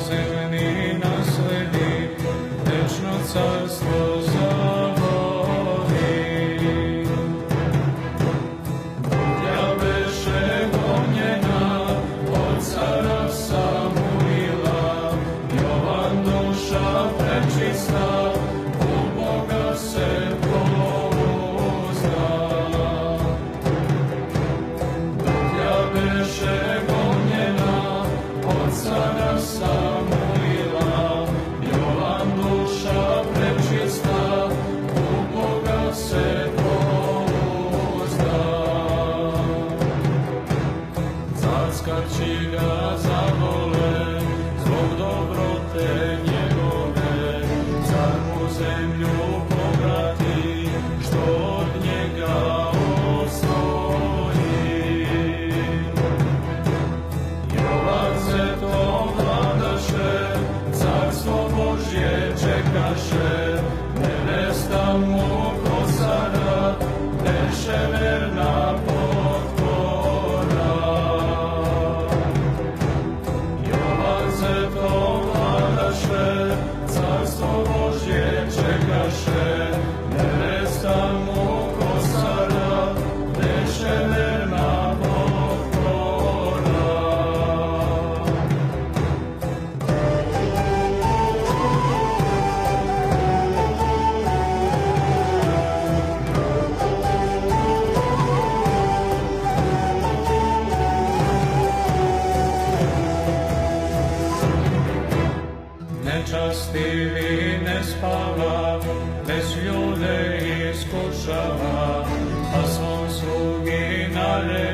zemlji nasledi, večno carstvo zavoli. Ja beše gonjena od cara Samuila, Jovan duša prečista, u Boga se pouzda. Ja beše gonjena od cara Samuila, Jovan duša prečista, u Boga se pouzda. Zackaći ga zavole, zbog dobrote njegove, car mu zemlju povrati, što od njega osvoji. Jovan se to vladaše, carstvo Božje čekaše, nevesta mu kosara, beše verna potpora. Jovan se to vladaše, carstvo Božje čekaše, nevesta mu kosara, beše verna potpora. Nečastivi ne spava, bez ljude iskušava, a svom slugi naređuje